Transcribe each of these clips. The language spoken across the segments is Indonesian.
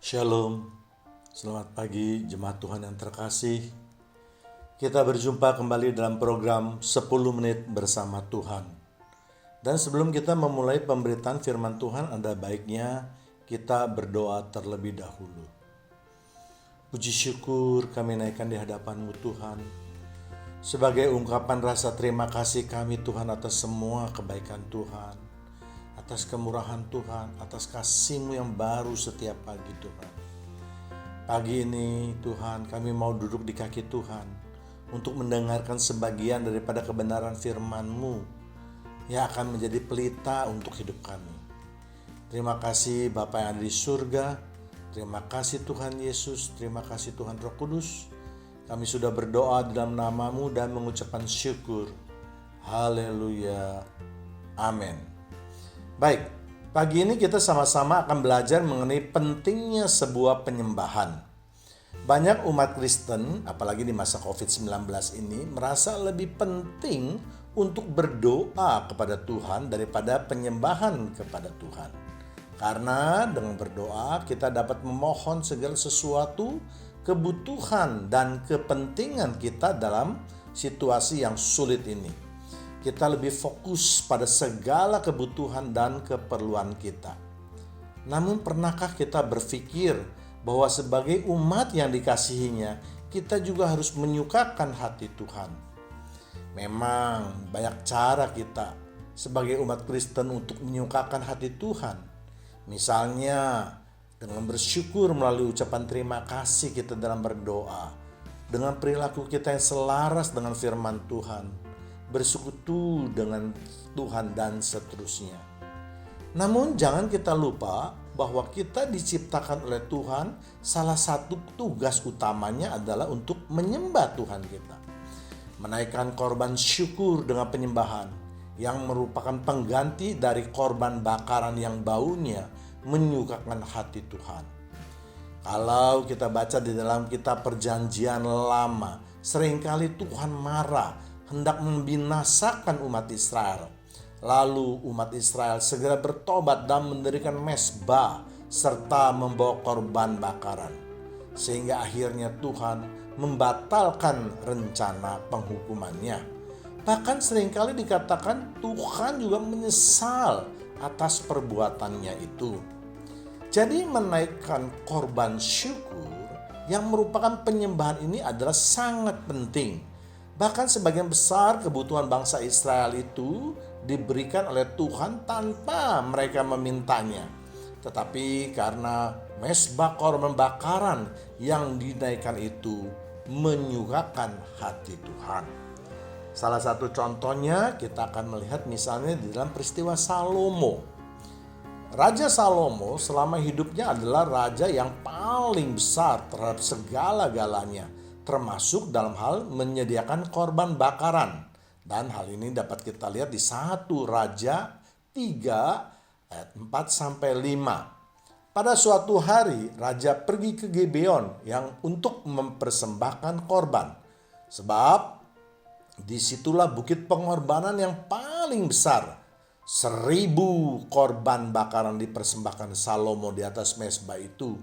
Shalom, selamat pagi jemaat Tuhan yang terkasih. Kita berjumpa kembali dalam program 10 menit bersama Tuhan. Dan sebelum kita memulai pemberitaan firman Tuhan, ada baiknya kita berdoa terlebih dahulu. Puji syukur kami naikkan di hadapan-Mu Tuhan. Sebagai ungkapan rasa terima kasih kami Tuhan atas semua kebaikan Tuhan, atas kemurahan Tuhan, atas kasih-Mu yang baru setiap pagi Tuhan. Pagi ini Tuhan, kami mau duduk di kaki Tuhan untuk mendengarkan sebagian daripada kebenaran firman-Mu yang akan menjadi pelita untuk hidup kami. Terima kasih Bapa yang ada di surga, terima kasih Tuhan Yesus, terima kasih Tuhan Roh Kudus. Kami sudah berdoa di dalam nama-Mu dan mengucapkan syukur. Haleluya. Amin. Baik, pagi ini kita sama-sama akan belajar mengenai pentingnya sebuah penyembahan. Banyak umat Kristen, apalagi di masa COVID-19 ini, merasa lebih penting untuk berdoa kepada Tuhan daripada penyembahan kepada Tuhan. Karena dengan berdoa kita dapat memohon segala sesuatu, kebutuhan dan kepentingan kita dalam situasi yang sulit ini. Kita lebih fokus pada segala kebutuhan dan keperluan kita. Namun pernahkah kita berpikir bahwa sebagai umat yang dikasihinya, kita juga harus menyukakan hati Tuhan? Memang banyak cara kita sebagai umat Kristen untuk menyukakan hati Tuhan. Misalnya dengan bersyukur melalui ucapan terima kasih kita dalam berdoa, dengan perilaku kita yang selaras dengan firman Tuhan, bersekutu dengan Tuhan dan seterusnya. Namun jangan kita lupa bahwa kita diciptakan oleh Tuhan, salah satu tugas utamanya adalah untuk menyembah Tuhan kita. Menaikkan korban syukur dengan penyembahan yang merupakan pengganti dari korban bakaran yang baunya menyukakan hati Tuhan. Kalau kita baca di dalam kitab Perjanjian Lama, seringkali Tuhan marah hendak membinasakan umat Israel. Lalu umat Israel segera bertobat dan mendirikan mezbah serta membawa korban bakaran. Sehingga akhirnya Tuhan membatalkan rencana penghukumannya. Bahkan seringkali dikatakan Tuhan juga menyesal atas perbuatannya itu. Jadi menaikkan korban syukur yang merupakan penyembahan ini adalah sangat penting. Bahkan sebagian besar kebutuhan bangsa Israel itu diberikan oleh Tuhan tanpa mereka memintanya. Tetapi karena mezbah korban bakaran yang dinaikkan itu menyukakan hati Tuhan. Salah satu contohnya kita akan melihat misalnya di dalam peristiwa Salomo. Raja Salomo selama hidupnya adalah raja yang paling besar terhadap segala-galanya, termasuk dalam hal menyediakan korban bakaran. Dan hal ini dapat kita lihat di 1 Raja 3 ayat 4-5. Pada suatu hari raja pergi ke Gibeon yang untuk mempersembahkan korban. Sebab disitulah bukit pengorbanan yang paling besar. 1.000 korban bakaran dipersembahkan Salomo di atas mezbah itu.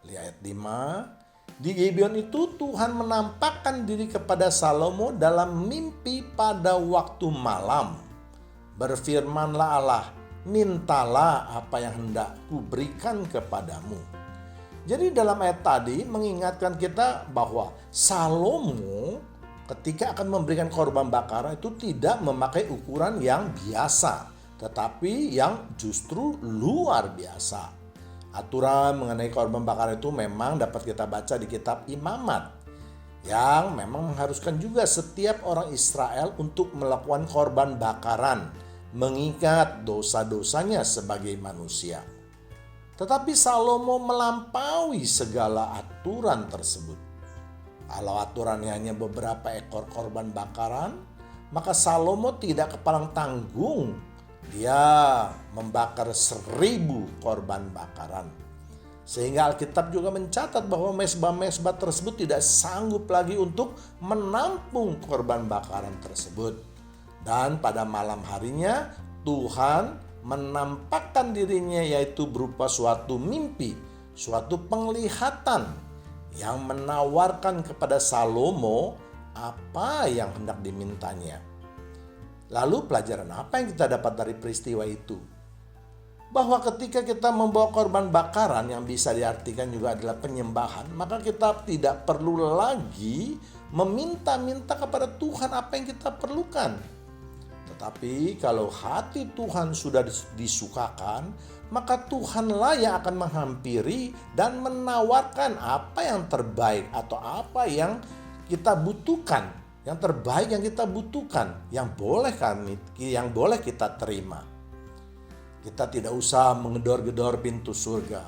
Lihat ayat 5. Di Gibeon itu Tuhan menampakkan diri kepada Salomo dalam mimpi pada waktu malam. Berfirmanlah Allah, mintalah apa yang hendak kuberikan kepadamu. Jadi dalam ayat tadi mengingatkan kita bahwa Salomo ketika akan memberikan korban bakaran itu tidak memakai ukuran yang biasa, tetapi yang justru luar biasa. Aturan mengenai korban bakaran itu memang dapat kita baca di kitab Imamat, yang memang mengharuskan juga setiap orang Israel untuk melakukan korban bakaran, mengingat dosa-dosanya sebagai manusia. Tetapi Salomo melampaui segala aturan tersebut. Kalau aturannya hanya beberapa ekor korban bakaran, maka Salomo tidak kepalang tanggung. Dia membakar 1.000 korban bakaran. Sehingga Alkitab juga mencatat bahwa mezbah-mezbah tersebut tidak sanggup lagi untuk menampung korban bakaran tersebut. Dan pada malam harinya Tuhan menampakkan dirinya, yaitu berupa suatu mimpi suatu penglihatan yang menawarkan kepada Salomo apa yang hendak dimintanya. Lalu pelajaran apa yang kita dapat dari peristiwa itu? Bahwa ketika kita membawa korban bakaran yang bisa diartikan juga adalah penyembahan, maka kita tidak perlu lagi meminta-minta kepada Tuhan apa yang kita perlukan. Tetapi kalau hati Tuhan sudah disukakan, maka Tuhanlah yang akan menghampiri dan menawarkan apa yang terbaik atau apa yang kita butuhkan, yang terbaik yang kita butuhkan, yang boleh kita terima. Kita tidak usah menggedor-gedor pintu surga.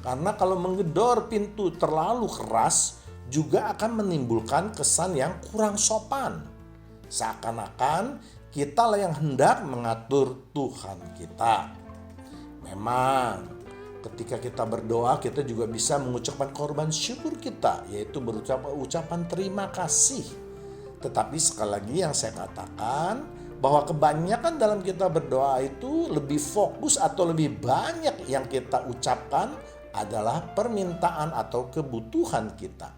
Karena kalau menggedor pintu terlalu keras juga akan menimbulkan kesan yang kurang sopan. Seakan-akan kitalah yang hendak mengatur Tuhan kita. Memang ketika kita berdoa kita juga bisa mengucapkan korban syukur kita, yaitu ucapan terima kasih. Tetapi sekali lagi yang saya katakan bahwa kebanyakan dalam kita berdoa itu lebih fokus atau lebih banyak yang kita ucapkan adalah permintaan atau kebutuhan kita.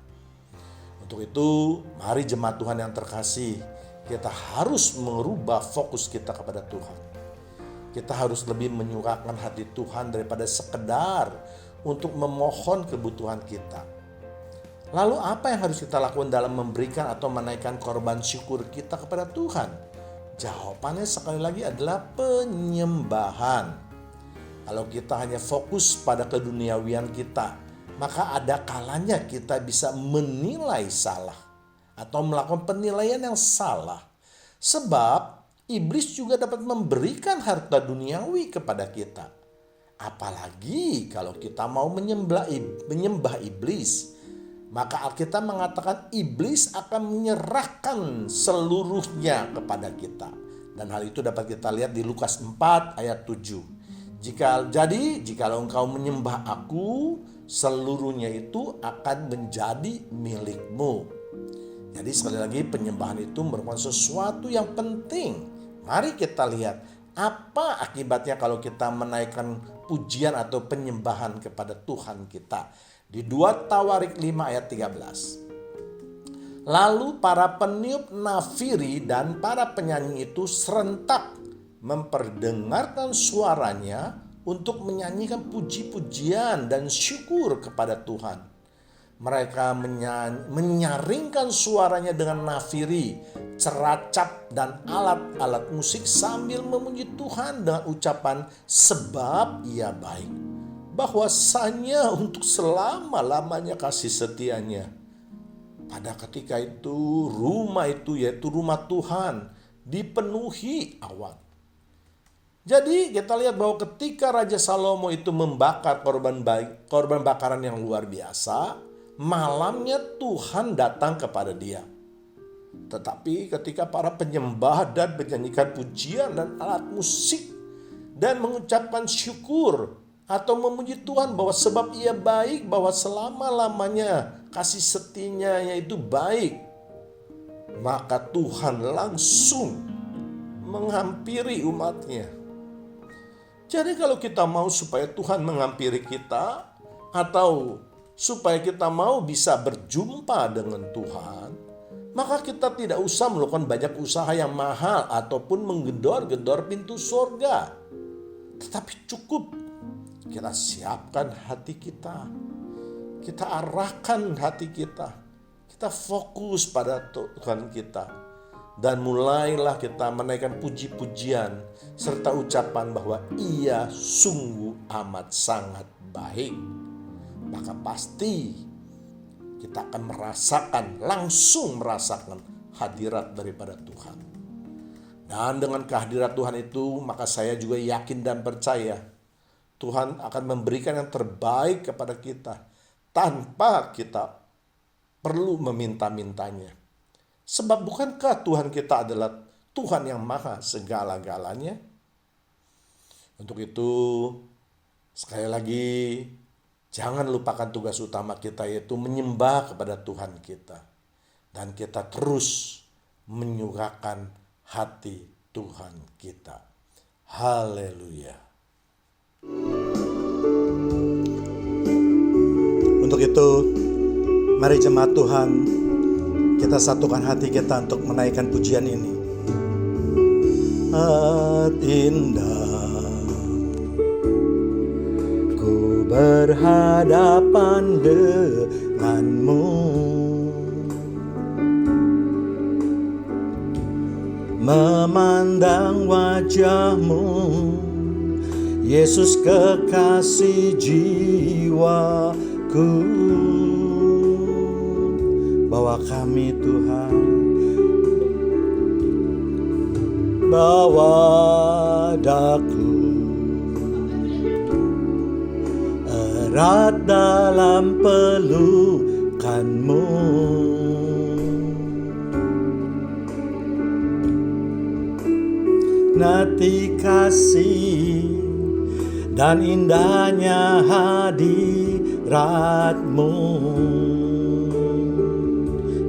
Untuk itu mari jemaat Tuhan yang terkasih, kita harus merubah fokus kita kepada Tuhan. Kita harus lebih menyukakan hati Tuhan daripada sekedar untuk memohon kebutuhan kita. Lalu apa yang harus kita lakukan dalam memberikan atau menaikkan korban syukur kita kepada Tuhan? Jawabannya sekali lagi adalah penyembahan. Kalau kita hanya fokus pada keduniawian kita, maka ada kalanya kita bisa menilai salah atau melakukan penilaian yang salah. Sebab iblis juga dapat memberikan harta duniawi kepada kita. Apalagi kalau kita mau menyembah iblis. Maka Alkitab mengatakan iblis akan menyerahkan seluruhnya kepada kita. Dan hal itu dapat kita lihat di Lukas 4 ayat 7. Jikalau engkau menyembah aku, seluruhnya itu akan menjadi milikmu. Jadi sekali lagi penyembahan itu merupakan sesuatu yang penting. Mari kita lihat apa akibatnya kalau kita menaikkan pujian atau penyembahan kepada Tuhan kita. Di 2 Tawarik 5 ayat 13. Lalu para peniup nafiri dan para penyanyi itu serentak memperdengarkan suaranya untuk menyanyikan puji-pujian dan syukur kepada Tuhan. Mereka menyaringkan suaranya dengan nafiri, ceracap dan alat-alat musik sambil memuji Tuhan dengan ucapan sebab ia baik. Bahwasanya untuk selama-lamanya kasih setianya. Pada ketika itu rumah itu yaitu rumah Tuhan dipenuhi awan. Jadi kita lihat bahwa ketika Raja Salomo itu membakar korban bakaran yang luar biasa, malamnya Tuhan datang kepada dia. Tetapi ketika para penyembah dan menyanyikan pujian dan alat musik dan mengucapkan syukur atau memuji Tuhan bahwa sebab ia baik, bahwa selama-lamanya kasih setianya yaitu baik, maka Tuhan langsung menghampiri umatnya. Jadi kalau kita mau supaya Tuhan menghampiri kita atau supaya kita mau bisa berjumpa dengan Tuhan, maka kita tidak usah melakukan banyak usaha yang mahal ataupun menggedor-gedor pintu surga. Tetapi cukup kita siapkan hati kita. Kita arahkan hati kita. Kita fokus pada Tuhan kita. Dan mulailah kita menaikkan puji-pujian serta ucapan bahwa ia sungguh amat sangat baik. Maka pasti kita akan langsung merasakan hadirat daripada Tuhan. Dan dengan kehadirat Tuhan itu, maka saya juga yakin dan percaya Tuhan akan memberikan yang terbaik kepada kita tanpa kita perlu meminta-mintanya. Sebab bukankah Tuhan kita adalah Tuhan yang maha segala-galanya? Untuk itu, sekali lagi, jangan lupakan tugas utama kita yaitu menyembah kepada Tuhan kita. Dan kita terus menyukakan hati Tuhan kita. Haleluya. itu, mari jemaat Tuhan, kita satukan hati kita untuk menaikkan pujian ini. Indah ku berhadapan denganmu, memandang wajahmu, Yesus kekasih jiwaku. Bawa kami Tuhan, bawa daku erat dalam pelukanmu. Nanti kasih dan indahnya hadiratmu.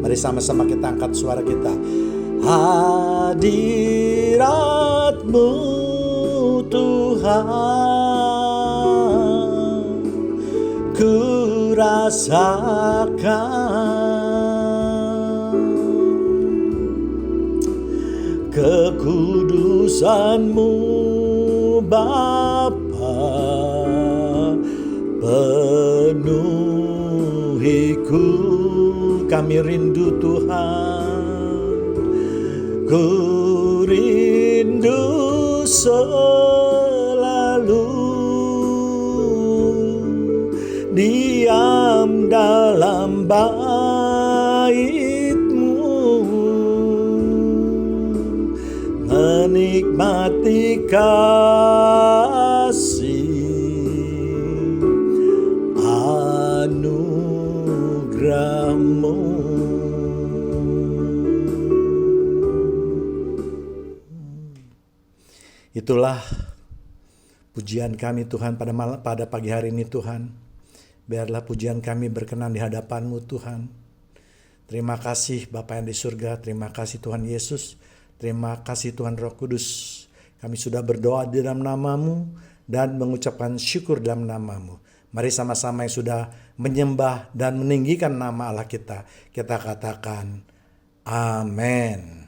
Mari sama-sama kita angkat suara kita. Hadiratmu Tuhan, ku rasakan kekudusan-Mu Bapa, penuhiku. Kami rindu Tuhan, ku rindu selalu diam dalam bait-Mu, menikmati kasih anugerah-Mu. Itulah pujian kami Tuhan pada pagi hari ini Tuhan. Biarlah pujian kami berkenan di hadapan-Mu Tuhan. Terima kasih Bapa yang di surga, terima kasih Tuhan Yesus, terima kasih Tuhan Roh Kudus. Kami sudah berdoa di dalam nama-Mu dan mengucapkan syukur dalam nama-Mu. Mari sama-sama yang sudah menyembah dan meninggikan nama Allah kita, kita katakan amin.